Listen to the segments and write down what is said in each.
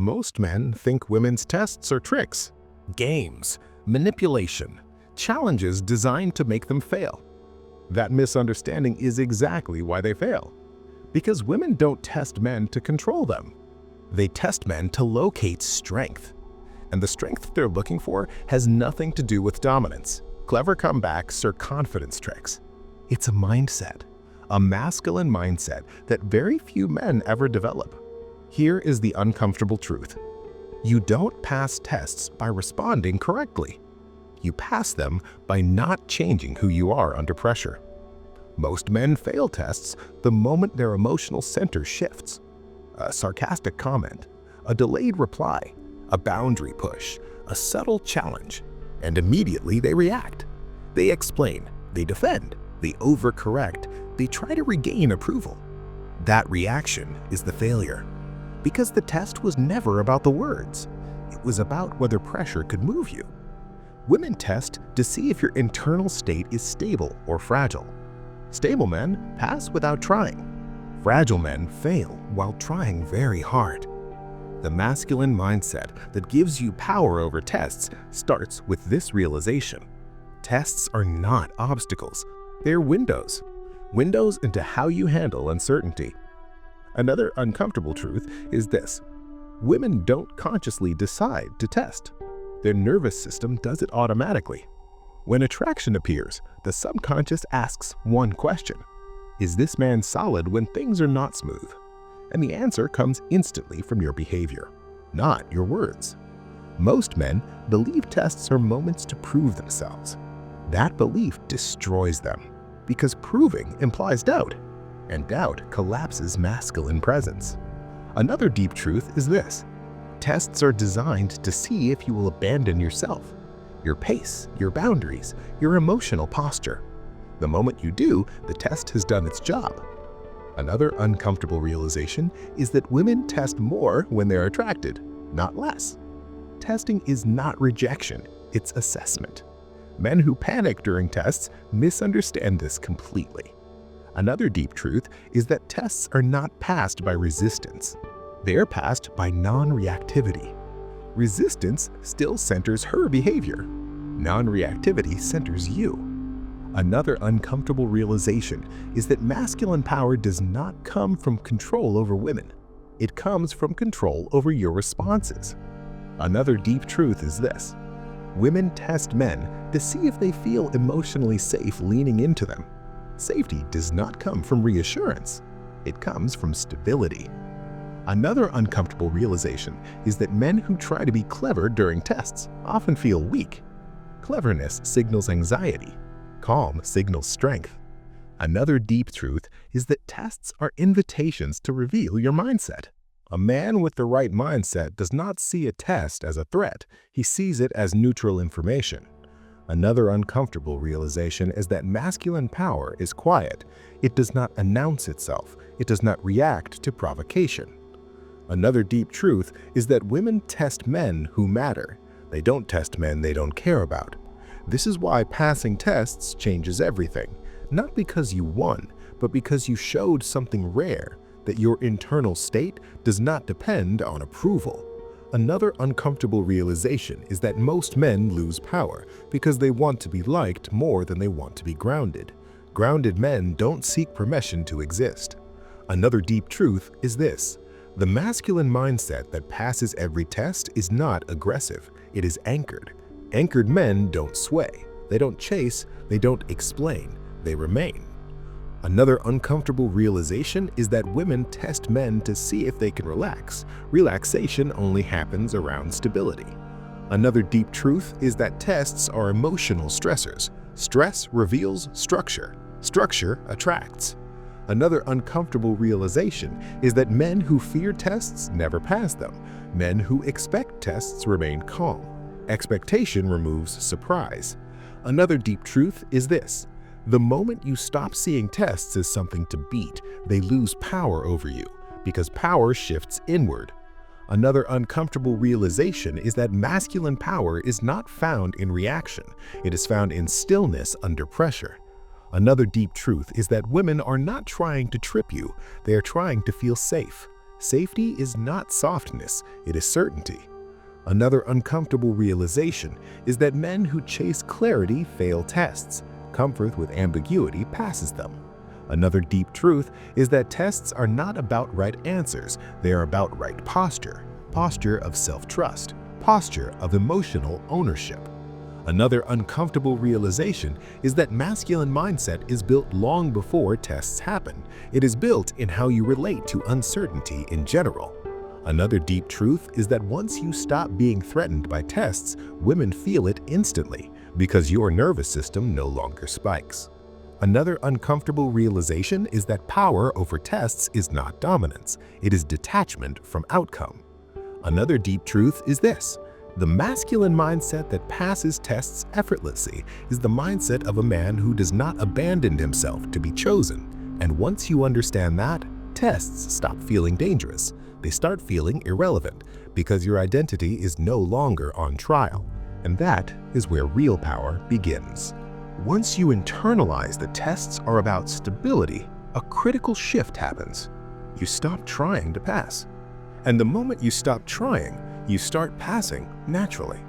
Most men think women's tests are tricks, games, manipulation, challenges designed to make them fail. That misunderstanding is exactly why they fail. Because women don't test men to control them. They test men to locate strength. And the strength they're looking for has nothing to do with dominance, clever comebacks, or confidence tricks. It's a mindset, a masculine mindset that very few men ever develop. Here is the uncomfortable truth. You don't pass tests by responding correctly. You pass them by not changing who you are under pressure. Most men fail tests the moment their emotional center shifts. A sarcastic comment, a delayed reply, a boundary push, a subtle challenge, and immediately they react. They explain, they defend, they overcorrect, they try to regain approval. That reaction is the failure. Because the test was never about the words. It was about whether pressure could move you. Women test to see if your internal state is stable or fragile. Stable men pass without trying. Fragile men fail while trying very hard. The masculine mindset that gives you power over tests starts with this realization. Tests are not obstacles. They're windows. Windows into how you handle uncertainty. Another uncomfortable truth is this. Women don't consciously decide to test. Their nervous system does it automatically. When attraction appears, the subconscious asks one question. Is this man solid when things are not smooth? And the answer comes instantly from your behavior, not your words. Most men believe tests are moments to prove themselves. That belief destroys them because proving implies doubt, and doubt collapses masculine presence. Another deep truth is this. Tests are designed to see if you will abandon yourself, your pace, your boundaries, your emotional posture. The moment you do, the test has done its job. Another uncomfortable realization is that women test more when they're attracted, not less. Testing is not rejection, it's assessment. Men who panic during tests misunderstand this completely. Another deep truth is that tests are not passed by resistance. They are passed by non-reactivity. Resistance still centers her behavior. Non-reactivity centers you. Another uncomfortable realization is that masculine power does not come from control over women. It comes from control over your responses. Another deep truth is this. Women test men to see if they feel emotionally safe leaning into them. Safety does not come from reassurance. It comes from stability. Another uncomfortable realization is that men who try to be clever during tests often feel weak. Cleverness signals anxiety. Calm signals strength. Another deep truth is that tests are invitations to reveal your mindset. A man with the right mindset does not see a test as a threat. He sees it as neutral information. Another uncomfortable realization is that masculine power is quiet. It does not announce itself. It does not react to provocation. Another deep truth is that women test men who matter. They don't test men they don't care about. This is why passing tests changes everything. Not because you won, but because you showed something rare, that your internal state does not depend on approval. Another uncomfortable realization is that most men lose power because they want to be liked more than they want to be grounded. Grounded men don't seek permission to exist. Another deep truth is this. The masculine mindset that passes every test is not aggressive. It is anchored. Anchored men don't sway. They don't chase. They don't explain. They remain. Another uncomfortable realization is that women test men to see if they can relax. Relaxation only happens around stability. Another deep truth is that tests are emotional stressors. Stress reveals structure. Structure attracts. Another uncomfortable realization is that men who fear tests never pass them. Men who expect tests remain calm. Expectation removes surprise. Another deep truth is this. The moment you stop seeing tests as something to beat, they lose power over you, because power shifts inward. Another uncomfortable realization is that masculine power is not found in reaction. It is found in stillness under pressure. Another deep truth is that women are not trying to trip you. They are trying to feel safe. Safety is not softness, it is certainty. Another uncomfortable realization is that men who chase clarity fail tests. Comfort with ambiguity passes them. Another deep truth is that tests are not about right answers, they are about right posture. Posture of self-trust, posture of emotional ownership. Another uncomfortable realization is that masculine mindset is built long before tests happen. It is built in how you relate to uncertainty in general. Another deep truth is that once you stop being threatened by tests, women feel it instantly because your nervous system no longer spikes. Another uncomfortable realization is that power over tests is not dominance, it is detachment from outcome. Another deep truth is this: the masculine mindset that passes tests effortlessly is the mindset of a man who does not abandon himself to be chosen. And once you understand that, tests stop feeling dangerous. They start feeling irrelevant because your identity is no longer on trial. And that is where real power begins. Once you internalize that tests are about stability, a critical shift happens. You stop trying to pass. And the moment you stop trying, you start passing naturally.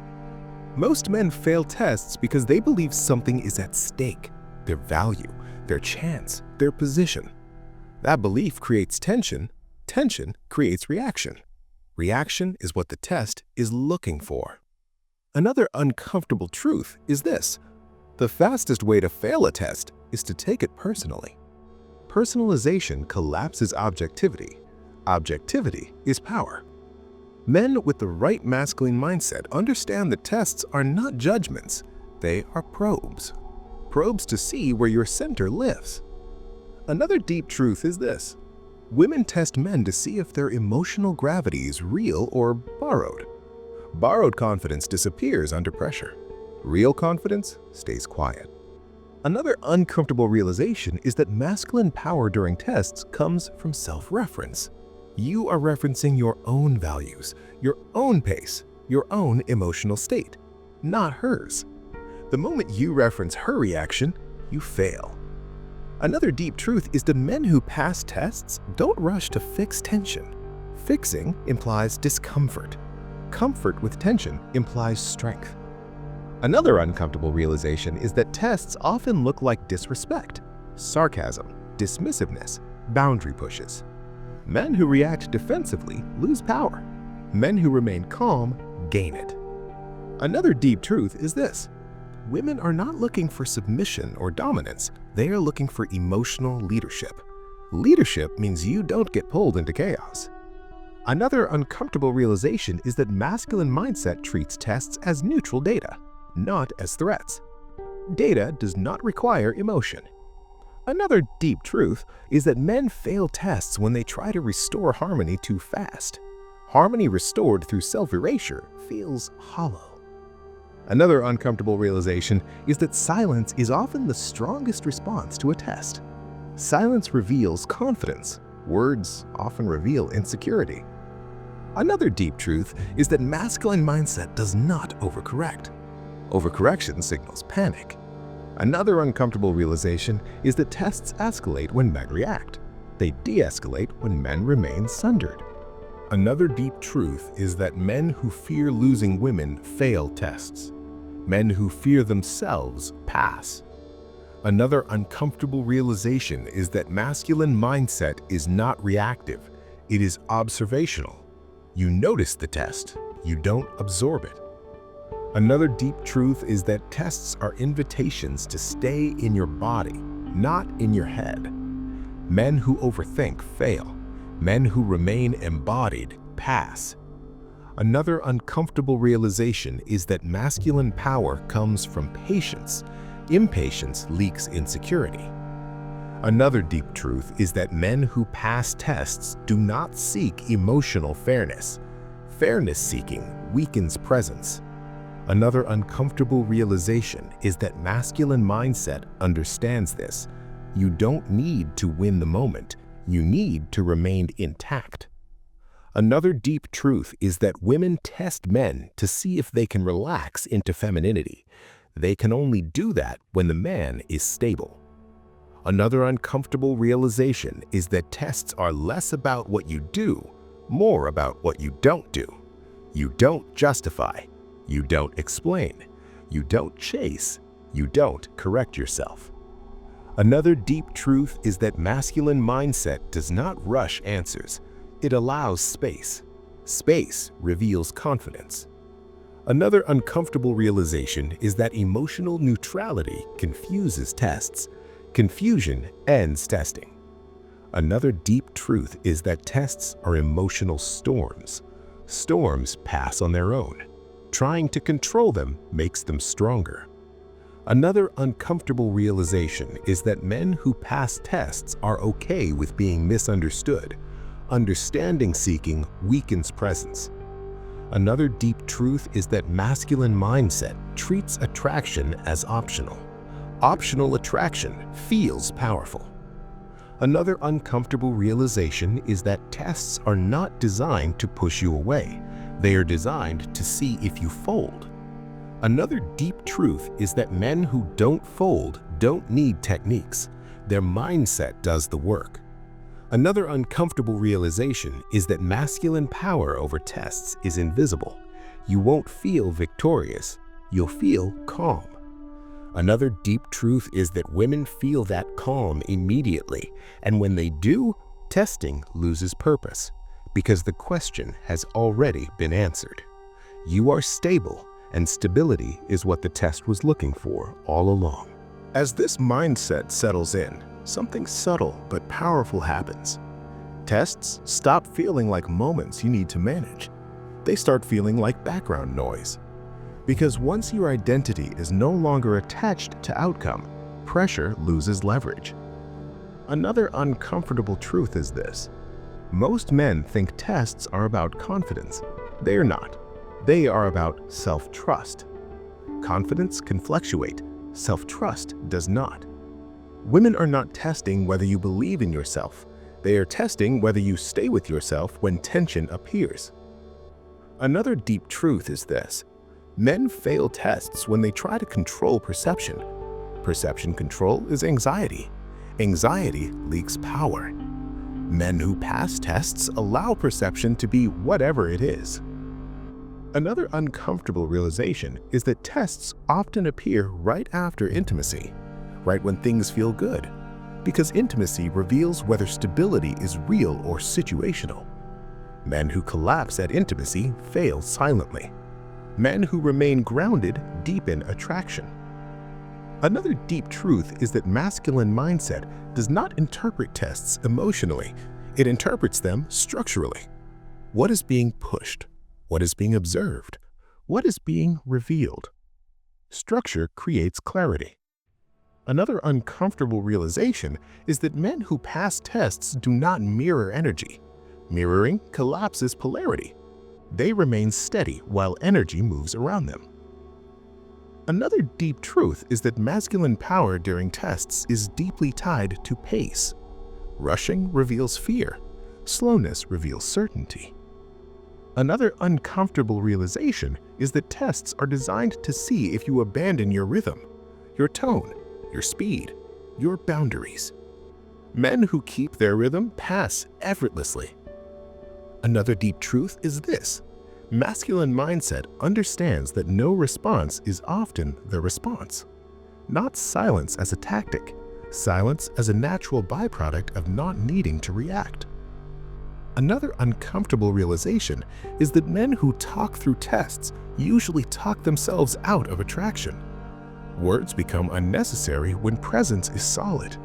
Most men fail tests because they believe something is at stake: their value, their chance, their position. That belief creates tension. Tension creates reaction. Reaction is what the test is looking for. Another uncomfortable truth is this: the fastest way to fail a test is to take it personally. Personalization collapses objectivity. Objectivity is power. Men with the right masculine mindset understand that tests are not judgments, they are probes. Probes to see where your center lives. Another deep truth is this: women test men to see if their emotional gravity is real or borrowed. Borrowed confidence disappears under pressure. Real confidence stays quiet. Another uncomfortable realization is that masculine power during tests comes from self-reference. You are referencing your own values, your own pace, your own emotional state, not hers. The moment you reference her reaction, you fail. Another deep truth is that men who pass tests don't rush to fix tension. Fixing implies discomfort. Comfort with tension implies strength. Another uncomfortable realization is that tests often look like disrespect, sarcasm, dismissiveness, boundary pushes. Men who react defensively lose power. Men who remain calm gain it. Another deep truth is this: women are not looking for submission or dominance, they are looking for emotional leadership. Leadership means you don't get pulled into chaos. Another uncomfortable realization is that masculine mindset treats tests as neutral data, not as threats. Data does not require emotion. Another deep truth is that men fail tests when they try to restore harmony too fast. Harmony restored through self-erasure feels hollow. Another uncomfortable realization is that silence is often the strongest response to a test. Silence reveals confidence. Words often reveal insecurity. Another deep truth is that masculine mindset does not overcorrect. Overcorrection signals panic. Another uncomfortable realization is that tests escalate when men react. They de-escalate when men remain sundered. Another deep truth is that men who fear losing women fail tests. Men who fear themselves pass. Another uncomfortable realization is that masculine mindset is not reactive, it is observational. You notice the test, you don't absorb it. Another deep truth is that tests are invitations to stay in your body, not in your head. Men who overthink fail. Men who remain embodied pass. Another uncomfortable realization is that masculine power comes from patience. Impatience leaks insecurity. Another deep truth is that men who pass tests do not seek emotional fairness. Fairness seeking weakens presence. Another uncomfortable realization is that masculine mindset understands this. You don't need to win the moment, you need to remain intact. Another deep truth is that women test men to see if they can relax into femininity. They can only do that when the man is stable. Another uncomfortable realization is that tests are less about what you do, more about what you don't do. You don't justify. You don't explain. You don't chase. You don't correct yourself. Another deep truth is that masculine mindset does not rush answers. It allows space. Space reveals confidence. Another uncomfortable realization is that emotional neutrality confuses tests. Confusion ends testing. Another deep truth is that tests are emotional storms. Storms pass on their own. Trying to control them makes them stronger. Another uncomfortable realization is that men who pass tests are okay with being misunderstood. Understanding seeking weakens presence. Another deep truth is that masculine mindset treats attraction as optional. Optional attraction feels powerful. Another uncomfortable realization is that tests are not designed to push you away. They are designed to see if you fold. Another deep truth is that men who don't fold don't need techniques. Their mindset does the work. Another uncomfortable realization is that masculine power over tests is invisible. You won't feel victorious. You'll feel calm. Another deep truth is that women feel that calm immediately, and when they do, testing loses purpose, because the question has already been answered. You are stable, and stability is what the test was looking for all along. As this mindset settles in, something subtle but powerful happens. Tests stop feeling like moments you need to manage. They start feeling like background noise. Because once your identity is no longer attached to outcome, pressure loses leverage. Another uncomfortable truth is this. Most men think tests are about confidence. They are not. They are about self-trust. Confidence can fluctuate. Self-trust does not. Women are not testing whether you believe in yourself. They are testing whether you stay with yourself when tension appears. Another deep truth is this. Men fail tests when they try to control perception. Perception control is anxiety. Anxiety leaks power. Men who pass tests allow perception to be whatever it is. Another uncomfortable realization is that tests often appear right after intimacy, right when things feel good, because intimacy reveals whether stability is real or situational. Men who collapse at intimacy fail silently. Men who remain grounded deepen attraction. Another deep truth is that masculine mindset does not interpret tests emotionally. It interprets them structurally. What is being pushed? What is being observed? What is being revealed? Structure creates clarity. Another uncomfortable realization is that men who pass tests do not mirror energy. Mirroring collapses polarity. They remain steady while energy moves around them. Another deep truth is that masculine power during tests is deeply tied to pace. Rushing reveals fear. Slowness reveals certainty. Another uncomfortable realization is that tests are designed to see if you abandon your rhythm, your tone, your speed, your boundaries. Men who keep their rhythm pass effortlessly. Another deep truth is this. Masculine mindset understands that no response is often the response. Not silence as a tactic, silence as a natural byproduct of not needing to react. Another uncomfortable realization is that men who talk through tests usually talk themselves out of attraction. Words become unnecessary when presence is solid.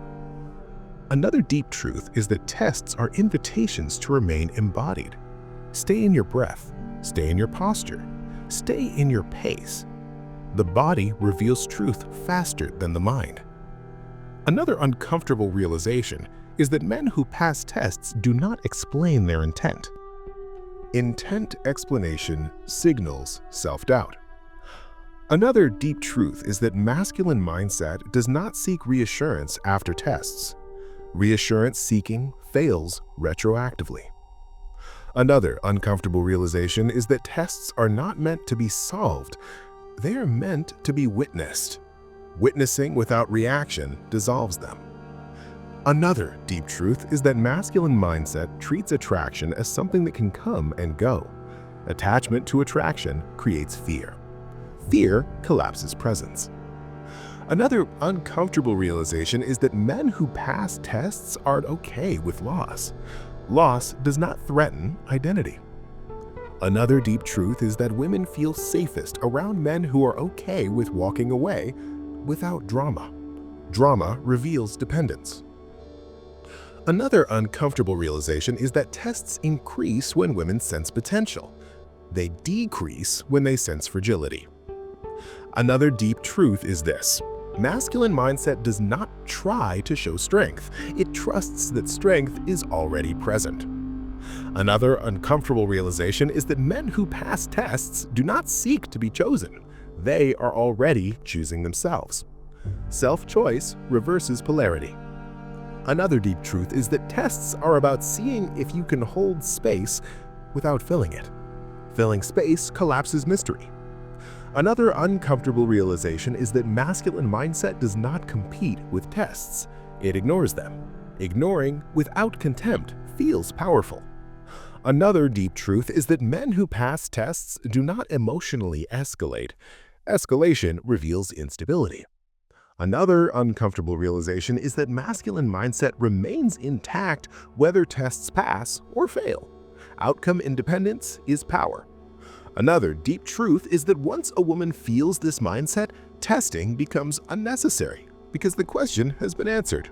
Another deep truth is that tests are invitations to remain embodied. Stay in your breath, stay in your posture, stay in your pace. The body reveals truth faster than the mind. Another uncomfortable realization is that men who pass tests do not explain their intent. Intent explanation signals self-doubt. Another deep truth is that masculine mindset does not seek reassurance after tests. Reassurance seeking fails retroactively. Another uncomfortable realization is that tests are not meant to be solved. They are meant to be witnessed. Witnessing without reaction dissolves them. Another deep truth is that masculine mindset treats attraction as something that can come and go. Attachment to attraction creates fear. Fear collapses presence. Another uncomfortable realization is that men who pass tests aren't okay with loss. Loss does not threaten identity. Another deep truth is that women feel safest around men who are okay with walking away without drama. Drama reveals dependence. Another uncomfortable realization is that tests increase when women sense potential. They decrease when they sense fragility. Another deep truth is this: masculine mindset does not try to show strength. It trusts that strength is already present. Another uncomfortable realization is that men who pass tests do not seek to be chosen. They are already choosing themselves. Self-choice reverses polarity. Another deep truth is that tests are about seeing if you can hold space without filling it. Filling space collapses mystery. Another uncomfortable realization is that masculine mindset does not compete with tests. It ignores them. Ignoring without contempt feels powerful. Another deep truth is that men who pass tests do not emotionally escalate. Escalation reveals instability. Another uncomfortable realization is that masculine mindset remains intact whether tests pass or fail. Outcome independence is power. Another deep truth is that once a woman feels this mindset, testing becomes unnecessary because the question has been answered.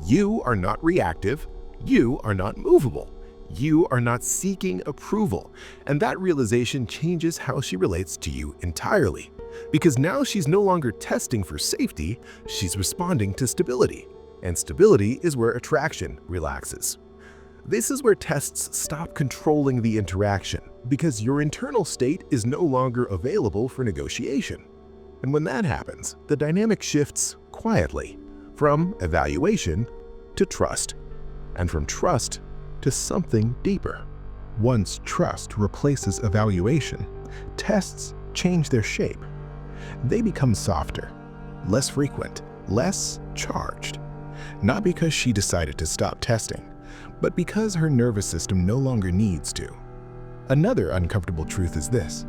You are not reactive. You are not movable. You are not seeking approval. And that realization changes how she relates to you entirely. Because now she's no longer testing for safety, she's responding to stability. And stability is where attraction relaxes. This is where tests stop controlling the interaction, because your internal state is no longer available for negotiation. And when that happens, the dynamic shifts quietly, from evaluation to trust, and from trust to something deeper. Once trust replaces evaluation, tests change their shape. They become softer, less frequent, less charged. Not because she decided to stop testing, but because her nervous system no longer needs to. Another uncomfortable truth is this: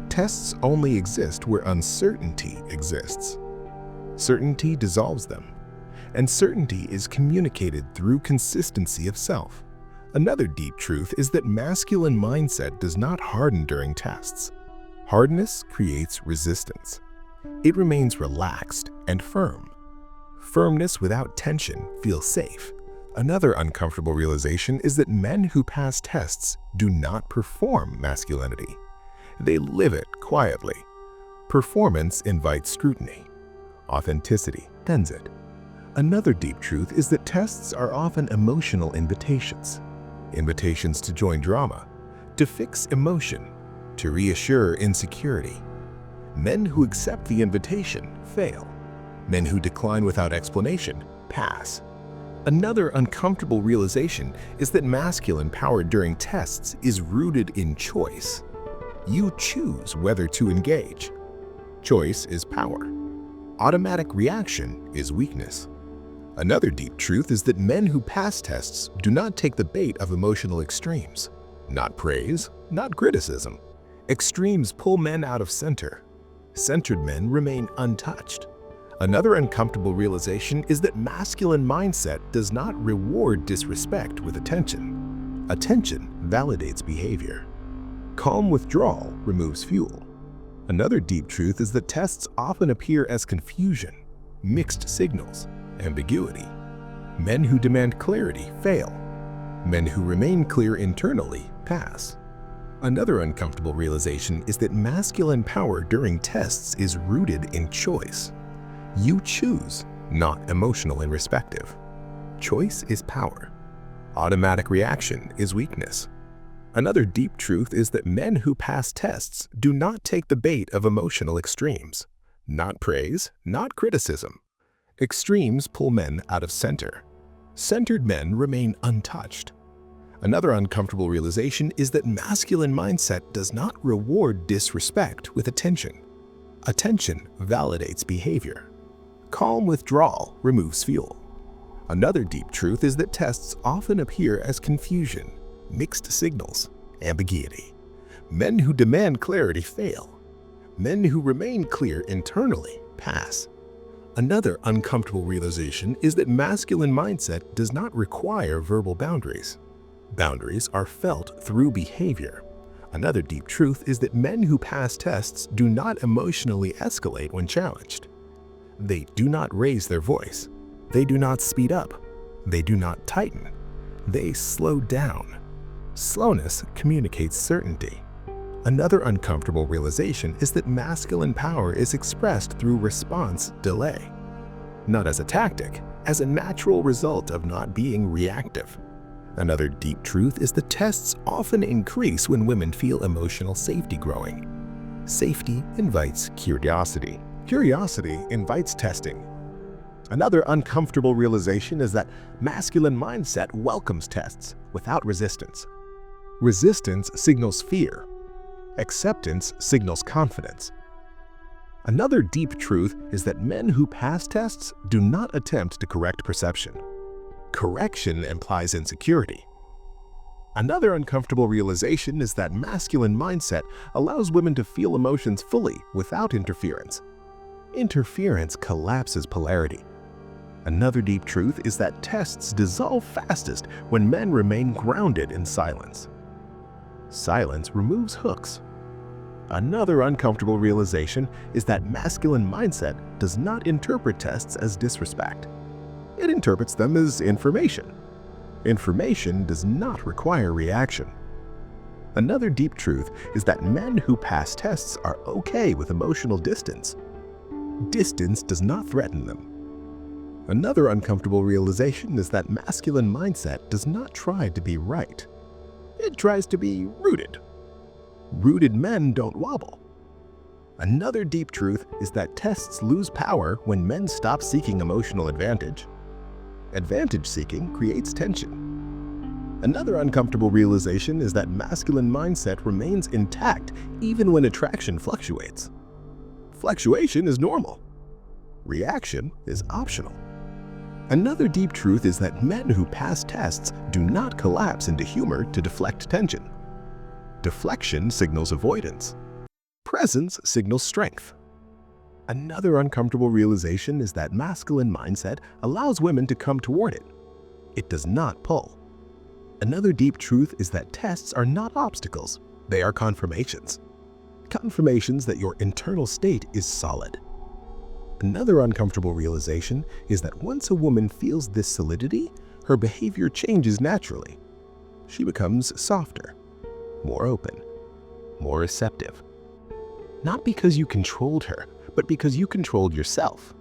tests only exist where uncertainty exists. Certainty dissolves them, and certainty is communicated through consistency of self. Another deep truth is that masculine mindset does not harden during tests. Hardness creates resistance. It remains relaxed and firm. Firmness without tension feels safe. Another uncomfortable realization is that men who pass tests do not perform masculinity. They live it quietly. Performance invites scrutiny. Authenticity thins it. Another deep truth is that tests are often emotional invitations. Invitations to join drama, to fix emotion, to reassure insecurity. Men who accept the invitation fail. Men who decline without explanation pass. Another uncomfortable realization is that masculine power during tests is rooted in choice. You choose whether to engage. Choice is power. Automatic reaction is weakness. Another deep truth is that men who pass tests do not take the bait of emotional extremes. Not praise, not criticism. Extremes pull men out of center. Centered men remain untouched. Another uncomfortable realization is that masculine mindset does not reward disrespect with attention. Attention validates behavior. Calm withdrawal removes fuel. Another deep truth is that tests often appear as confusion, mixed signals, ambiguity. Men who demand clarity fail. Men who remain clear internally pass. Another uncomfortable realization is that masculine power during tests is rooted in choice. You choose, not emotional and respective. Choice is power. Automatic reaction is weakness. Another deep truth is that men who pass tests do not take the bait of emotional extremes. Not praise, not criticism. Extremes pull men out of center. Centered men remain untouched. Another uncomfortable realization is that masculine mindset does not reward disrespect with attention. Attention validates behavior. Calm withdrawal removes fuel. Another deep truth is that tests often appear as confusion, mixed signals, ambiguity. Men who demand clarity fail. Men who remain clear internally pass. Another uncomfortable realization is that masculine mindset does not require verbal boundaries. Boundaries are felt through behavior. Another deep truth is that men who pass tests do not emotionally escalate when challenged. They do not raise their voice. They do not speed up. They do not tighten. They slow down. Slowness communicates certainty. Another uncomfortable realization is that masculine power is expressed through response delay. Not as a tactic, as a natural result of not being reactive. Another deep truth is that tests often increase when women feel emotional safety growing. Safety invites curiosity. Curiosity invites testing. Another uncomfortable realization is that masculine mindset welcomes tests without resistance. Resistance signals fear. Acceptance signals confidence. Another deep truth is that men who pass tests do not attempt to correct perception. Correction implies insecurity. Another uncomfortable realization is that masculine mindset allows women to feel emotions fully without interference. Interference collapses polarity. Another deep truth is that tests dissolve fastest when men remain grounded in silence. Silence removes hooks. Another uncomfortable realization is that masculine mindset does not interpret tests as disrespect. It interprets them as information. Information does not require reaction. Another deep truth is that men who pass tests are okay with emotional distance. Distance does not threaten them. Another uncomfortable realization is that masculine mindset does not try to be right. It tries to be rooted. Rooted men don't wobble. Another deep truth is that tests lose power when men stop seeking emotional advantage. Advantage seeking creates tension. Another uncomfortable realization is that masculine mindset remains intact even when attraction fluctuates. Fluctuation is normal. Reaction is optional. Another deep truth is that men who pass tests do not collapse into humor to deflect tension. Deflection signals avoidance. Presence signals strength. Another uncomfortable realization is that masculine mindset allows women to come toward it. It does not pull. Another deep truth is that tests are not obstacles, they are confirmations. Confirmations that your internal state is solid. Another uncomfortable realization is that once a woman feels this solidity, her behavior changes naturally. She becomes softer, more open, more receptive. Not because you controlled her, but because you controlled yourself.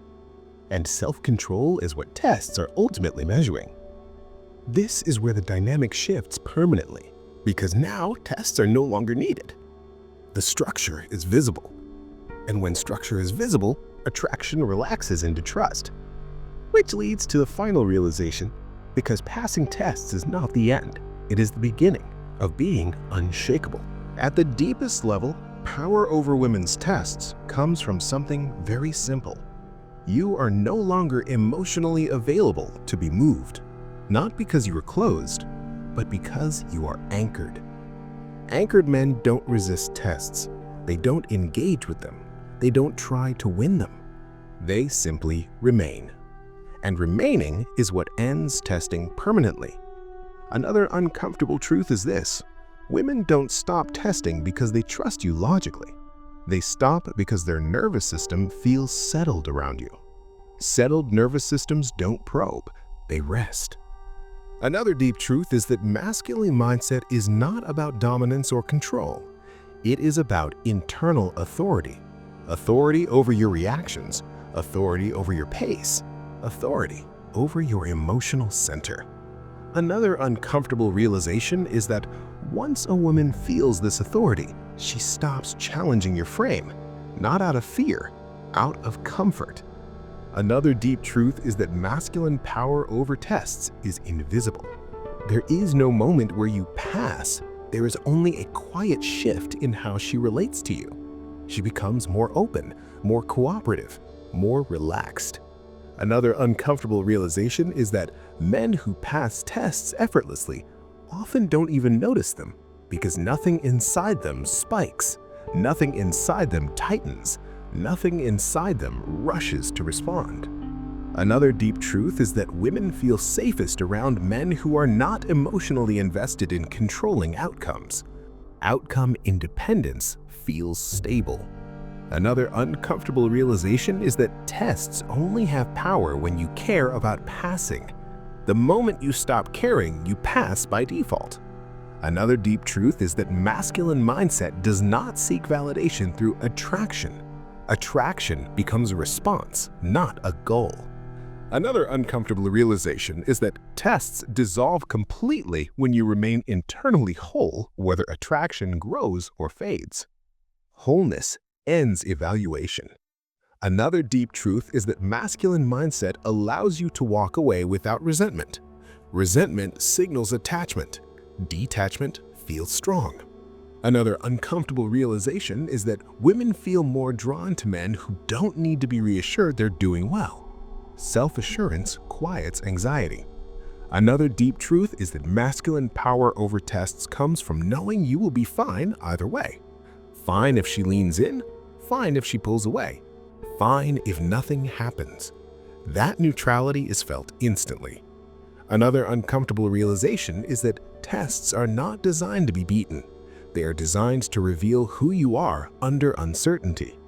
And self-control is what tests are ultimately measuring. This is where the dynamic shifts permanently, because now tests are no longer needed. The structure is visible. And when structure is visible, attraction relaxes into trust. Which leads to the final realization, because passing tests is not the end, it is the beginning of being unshakable. At the deepest level, power over women's tests comes from something very simple. You are no longer emotionally available to be moved, not because you are closed, but because you are anchored. Anchored men don't resist tests. They don't engage with them. They don't try to win them. They simply remain. And remaining is what ends testing permanently. Another uncomfortable truth is this: women don't stop testing because they trust you logically. They stop because their nervous system feels settled around you. Settled nervous systems don't probe, they rest. Another deep truth is that masculine mindset is not about dominance or control. It is about internal authority. Authority over your reactions, authority over your pace, authority over your emotional center. Another uncomfortable realization is that once a woman feels this authority, she stops challenging your frame, not out of fear, out of comfort. Another deep truth is that masculine power over tests is invisible. There is no moment where you pass. There is only a quiet shift in how she relates to you. She becomes more open, more cooperative, more relaxed. Another uncomfortable realization is that men who pass tests effortlessly often don't even notice them because nothing inside them spikes, nothing inside them tightens, nothing inside them rushes to respond. Another deep truth is that women feel safest around men who are not emotionally invested in controlling outcomes. Outcome independence feels stable. Another uncomfortable realization is that tests only have power when you care about passing. The moment you stop caring, you pass by default. Another deep truth is that masculine mindset does not seek validation through attraction. Attraction becomes a response, not a goal. Another uncomfortable realization is that tests dissolve completely when you remain internally whole, whether attraction grows or fades. Wholeness ends evaluation. Another deep truth is that masculine mindset allows you to walk away without resentment. Resentment signals attachment. Detachment feels strong. Another uncomfortable realization is that women feel more drawn to men who don't need to be reassured they're doing well. Self-assurance quiets anxiety. Another deep truth is that masculine power over tests comes from knowing you will be fine either way. Fine if she leans in, fine if she pulls away, fine if nothing happens. That neutrality is felt instantly. Another uncomfortable realization is that tests are not designed to be beaten. They are designed to reveal who you are under uncertainty.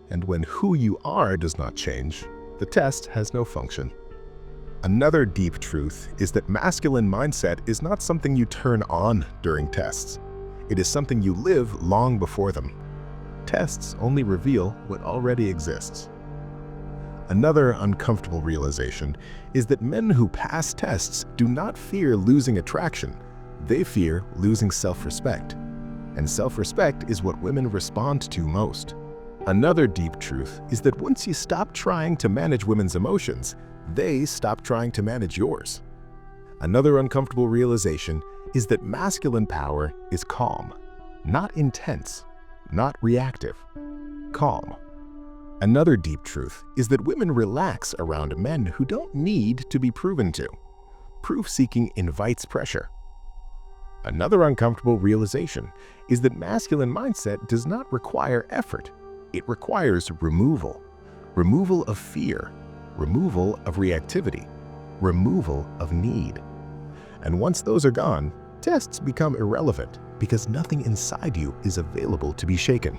And when who you are does not change, the test has no function. Another deep truth is that masculine mindset is not something you turn on during tests. It is something you live long before them. Tests only reveal what already exists. Another uncomfortable realization is that men who pass tests do not fear losing attraction. They fear losing self-respect. And self-respect is what women respond to most. Another deep truth is that once you stop trying to manage women's emotions, they stop trying to manage yours. Another uncomfortable realization is that masculine power is calm, not intense, not reactive, calm. Another deep truth is that women relax around men who don't need to be proven to. Proof-seeking invites pressure. Another uncomfortable realization is that masculine mindset does not require effort. It requires removal. Removal of fear, removal of reactivity, removal of need. And once those are gone, tests become irrelevant because nothing inside you is available to be shaken.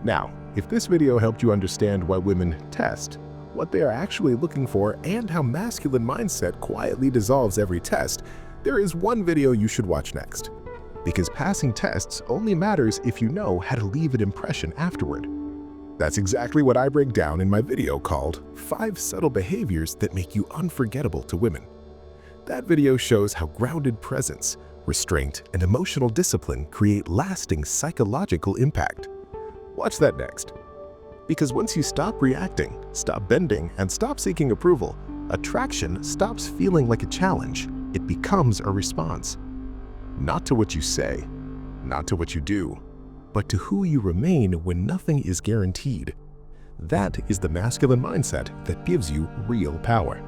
Now, if this video helped you understand why women test, what they are actually looking for, and how masculine mindset quietly dissolves every test, there is one video you should watch next. Because passing tests only matters if you know how to leave an impression afterward. That's exactly what I break down in my video called 5 Subtle Behaviors That Make You Unforgettable to Women. That video shows how grounded presence, restraint, and emotional discipline create lasting psychological impact. Watch that next. Because once you stop reacting, stop bending, and stop seeking approval, attraction stops feeling like a challenge. It becomes a response. Not to what you say, not to what you do, but to who you remain when nothing is guaranteed. That is the masculine mindset that gives you real power.